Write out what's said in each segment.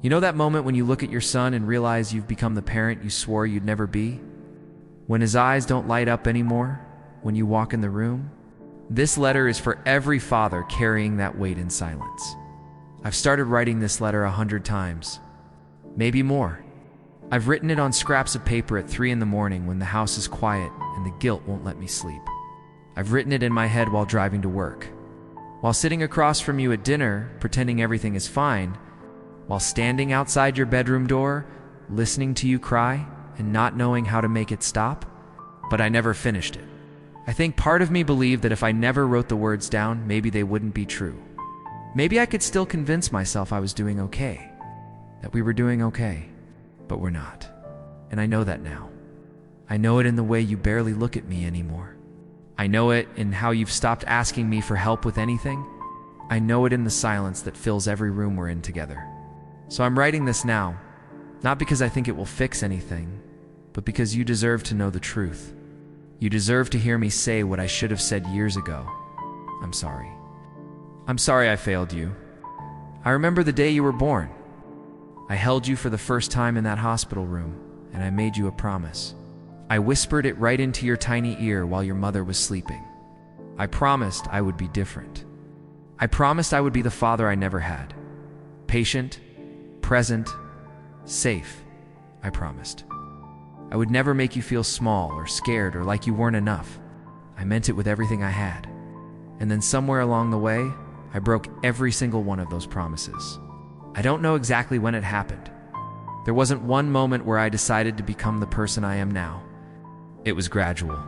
You know that moment when you look at your son and realize you've become the parent you swore you'd never be? When his eyes don't light up anymore when you walk in the room? This letter is for every father carrying that weight in silence. I've started writing this letter 100 times, maybe more. I've written it on scraps of paper at 3 in the morning when the house is quiet and the guilt won't let me sleep. I've written it in my head while driving to work, while sitting across from you at dinner, pretending everything is fine, while standing outside your bedroom door, listening to you cry and not knowing how to make it stop. But I never finished it. I think part of me believed that if I never wrote the words down, maybe they wouldn't be true. Maybe I could still convince myself I was doing okay, that we were doing okay, but we're not. And I know that now. I know it in the way you barely look at me anymore. I know it in how you've stopped asking me for help with anything. I know it in the silence that fills every room we're in together. So I'm writing this now, not because I think it will fix anything, but because you deserve to know the truth. You deserve to hear me say what I should have said years ago. I'm sorry. I'm sorry I failed you. I remember the day you were born. I held you for the first time in that hospital room, and I made you a promise. I whispered it right into your tiny ear while your mother was sleeping. I promised I would be different. I promised I would be the father I never had. Patient, present, safe, I promised. I would never make you feel small or scared or like you weren't enough. I meant it with everything I had. And then somewhere along the way, I broke every single one of those promises. I don't know exactly when it happened. There wasn't one moment where I decided to become the person I am now. It was gradual.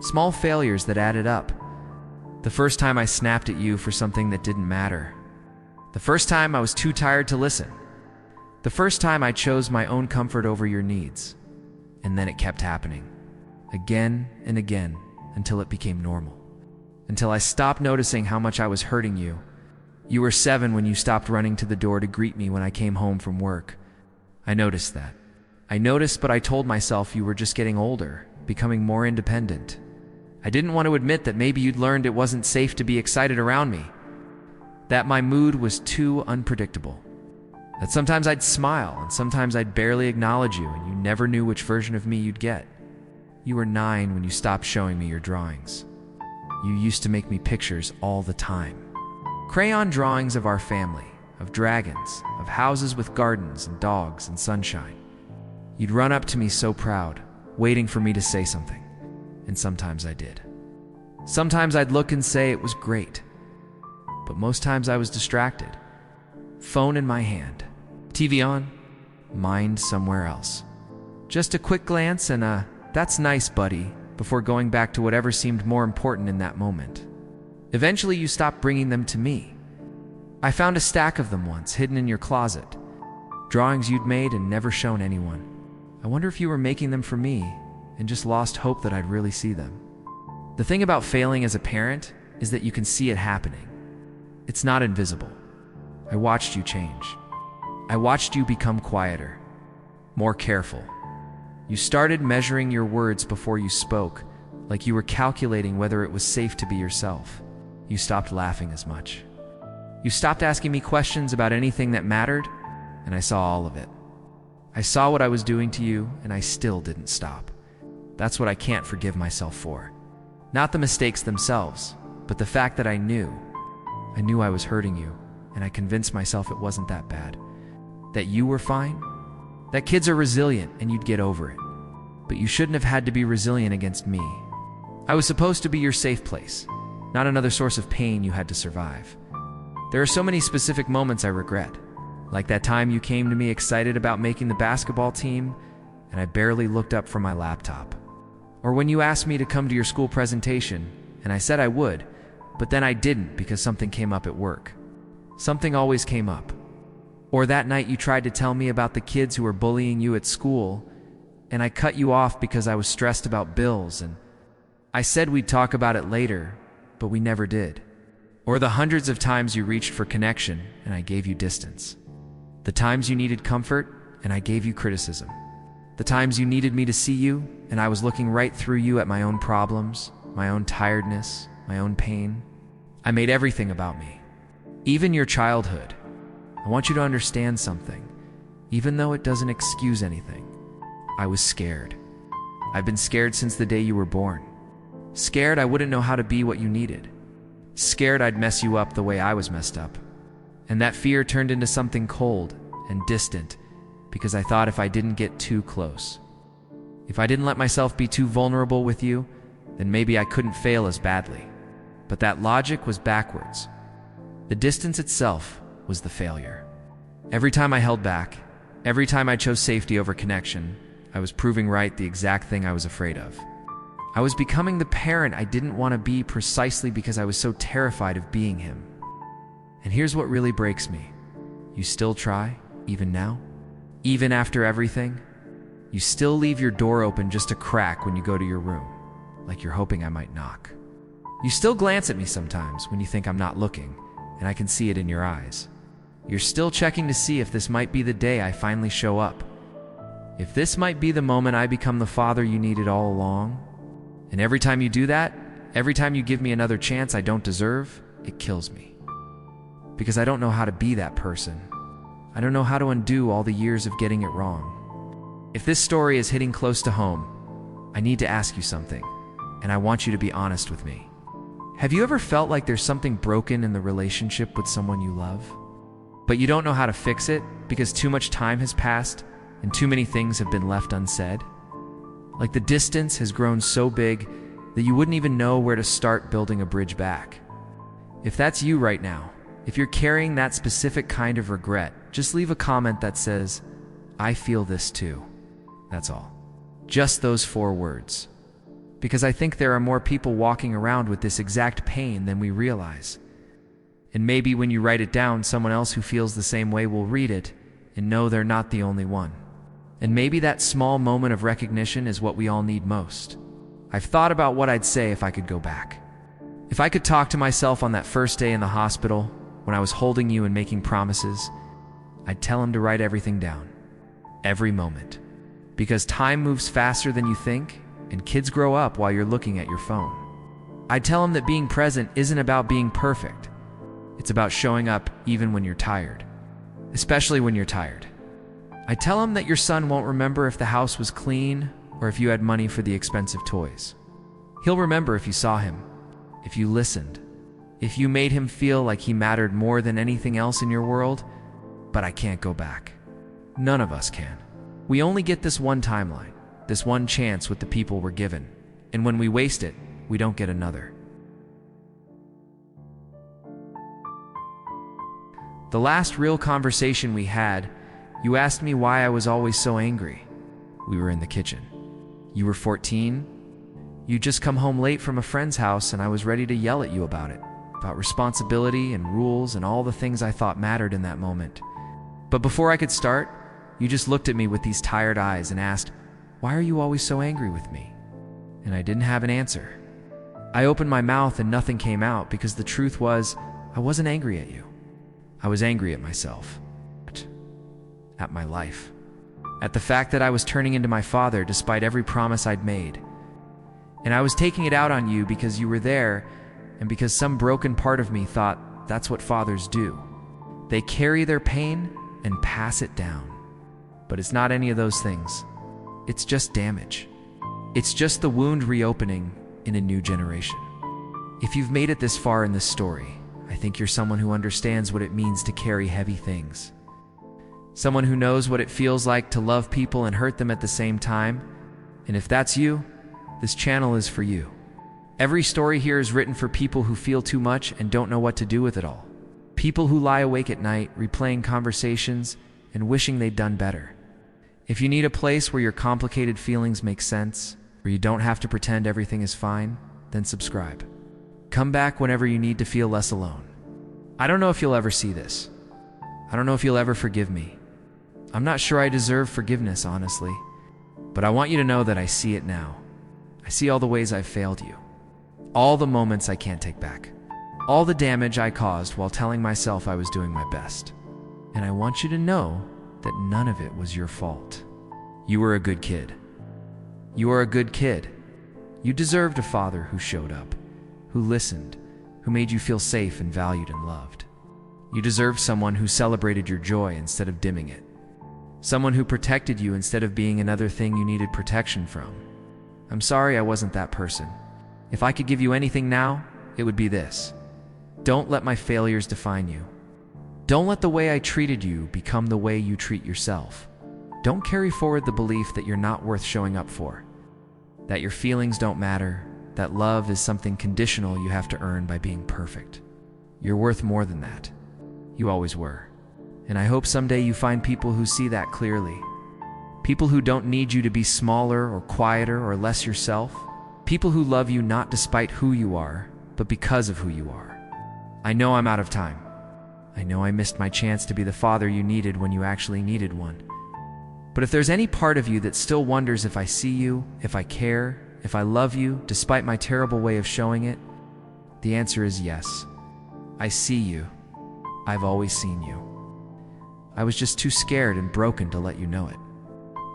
Small failures that added up. The first time I snapped at you for something that didn't matter. The first time I was too tired to listen. The first time I chose my own comfort over your needs. And then it kept happening. Again and again until it became normal. Until I stopped noticing how much I was hurting you. You were 7 when you stopped running to the door to greet me when I came home from work. I noticed that. I noticed, but I told myself you were just getting older, becoming more independent. I didn't want to admit that maybe you'd learned it wasn't safe to be excited around me. That my mood was too unpredictable. That sometimes I'd smile and sometimes I'd barely acknowledge you and you never knew which version of me you'd get. You were 9 when you stopped showing me your drawings. You used to make me pictures all the time. Crayon drawings of our family, of dragons, of houses with gardens and dogs and sunshine. You'd run up to me so proud, waiting for me to say something. And sometimes I did. Sometimes I'd look and say it was great. But most times I was distracted. Phone in my hand. TV on. Mind somewhere else. Just a quick glance and a, "That's nice, buddy," before going back to whatever seemed more important in that moment. Eventually you stopped bringing them to me. I found a stack of them once, hidden in your closet. Drawings you'd made and never shown anyone. I wonder if you were making them for me and just lost hope that I'd really see them. The thing about failing as a parent is that you can see it happening. It's not invisible. I watched you change. I watched you become quieter, more careful. You started measuring your words before you spoke, like you were calculating whether it was safe to be yourself. You stopped laughing as much. You stopped asking me questions about anything that mattered, and I saw all of it. I saw what I was doing to you, and I still didn't stop. That's what I can't forgive myself for. Not the mistakes themselves, but the fact that I knew I was hurting you, and I convinced myself it wasn't that bad. That you were fine. That kids are resilient and you'd get over it. But you shouldn't have had to be resilient against me. I was supposed to be your safe place, not another source of pain you had to survive. There are so many specific moments I regret. Like that time you came to me excited about making the basketball team, and I barely looked up from my laptop. Or when you asked me to come to your school presentation, and I said I would, but then I didn't because something came up at work. Something always came up. Or that night you tried to tell me about the kids who were bullying you at school, and I cut you off because I was stressed about bills, and I said we'd talk about it later, but we never did. Or the hundreds of times you reached for connection, and I gave you distance. The times you needed comfort, and I gave you criticism. The times you needed me to see you, and I was looking right through you at my own problems, my own tiredness, my own pain. I made everything about me. Even your childhood. I want you to understand something, even though it doesn't excuse anything. I was scared. I've been scared since the day you were born. Scared I wouldn't know how to be what you needed. Scared I'd mess you up the way I was messed up. And that fear turned into something cold and distant because I thought if I didn't get too close, if I didn't let myself be too vulnerable with you, then maybe I couldn't fail as badly. But that logic was backwards. The distance itself was the failure. Every time I held back, every time I chose safety over connection, I was proving right the exact thing I was afraid of. I was becoming the parent I didn't want to be precisely because I was so terrified of being him. And here's what really breaks me. You still try, even now? Even after everything? You still leave your door open just a crack when you go to your room, like you're hoping I might knock. You still glance at me sometimes when you think I'm not looking, and I can see it in your eyes. You're still checking to see if this might be the day I finally show up. If this might be the moment I become the father you needed all along. And every time you do that, every time you give me another chance I don't deserve, it kills me. Because I don't know how to be that person. I don't know how to undo all the years of getting it wrong. If this story is hitting close to home, I need to ask you something, and I want you to be honest with me. Have you ever felt like there's something broken in the relationship with someone you love, but you don't know how to fix it because too much time has passed and too many things have been left unsaid? Like the distance has grown so big that you wouldn't even know where to start building a bridge back. If that's you right now, if you're carrying that specific kind of regret, just leave a comment that says, "I feel this too." That's all. Just those 4 words. Because I think there are more people walking around with this exact pain than we realize. And maybe when you write it down, someone else who feels the same way will read it and know they're not the only one. And maybe that small moment of recognition is what we all need most. I've thought about what I'd say if I could go back. If I could talk to myself on that first day in the hospital, when I was holding you and making promises, I'd tell him to write everything down. Every moment. Because time moves faster than you think, and kids grow up while you're looking at your phone. I'd tell him that being present isn't about being perfect. It's about showing up even when you're tired. Especially when you're tired. I tell him that your son won't remember if the house was clean or if you had money for the expensive toys. He'll remember if you saw him, if you listened, if you made him feel like he mattered more than anything else in your world. But I can't go back. None of us can. We only get this one timeline, this one chance with the people we're given. And when we waste it, we don't get another. The last real conversation we had, you asked me why I was always so angry. We were in the kitchen. You were 14. You'd just come home late from a friend's house and I was ready to yell at you about it, about responsibility and rules and all the things I thought mattered in that moment. But before I could start, you just looked at me with these tired eyes and asked, "Why are you always so angry with me?" And I didn't have an answer. I opened my mouth and nothing came out because the truth was, I wasn't angry at you. I was angry at myself. At my life. At the fact that I was turning into my father despite every promise I'd made. And I was taking it out on you because you were there and because some broken part of me thought that's what fathers do. They carry their pain and pass it down. But it's not any of those things. It's just damage. It's just the wound reopening in a new generation. If you've made it this far in this story, I think you're someone who understands what it means to carry heavy things. Someone who knows what it feels like to love people and hurt them at the same time. And if that's you, this channel is for you. Every story here is written for people who feel too much and don't know what to do with it all. People who lie awake at night, replaying conversations and wishing they'd done better. If you need a place where your complicated feelings make sense, where you don't have to pretend everything is fine, then subscribe. Come back whenever you need to feel less alone. I don't know if you'll ever see this. I don't know if you'll ever forgive me. I'm not sure I deserve forgiveness, honestly. But I want you to know that I see it now. I see all the ways I've failed you. All the moments I can't take back. All the damage I caused while telling myself I was doing my best. And I want you to know that none of it was your fault. You were a good kid. You are a good kid. You deserved a father who showed up, who listened, who made you feel safe and valued and loved. You deserve someone who celebrated your joy instead of dimming it. Someone who protected you instead of being another thing you needed protection from. I'm sorry I wasn't that person. If I could give you anything now, it would be this. Don't let my failures define you. Don't let the way I treated you become the way you treat yourself. Don't carry forward the belief that you're not worth showing up for, that your feelings don't matter, that love is something conditional you have to earn by being perfect. You're worth more than that. You always were. And I hope someday you find people who see that clearly. People who don't need you to be smaller or quieter or less yourself. People who love you not despite who you are, but because of who you are. I know I'm out of time. I know I missed my chance to be the father you needed when you actually needed one. But if there's any part of you that still wonders if I see you, if I care, if I love you, despite my terrible way of showing it, the answer is yes. I see you. I've always seen you. I was just too scared and broken to let you know it.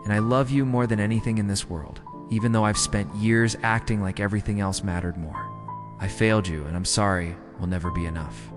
And I love you more than anything in this world, even though I've spent years acting like everything else mattered more. I failed you, and I'm sorry will never be enough.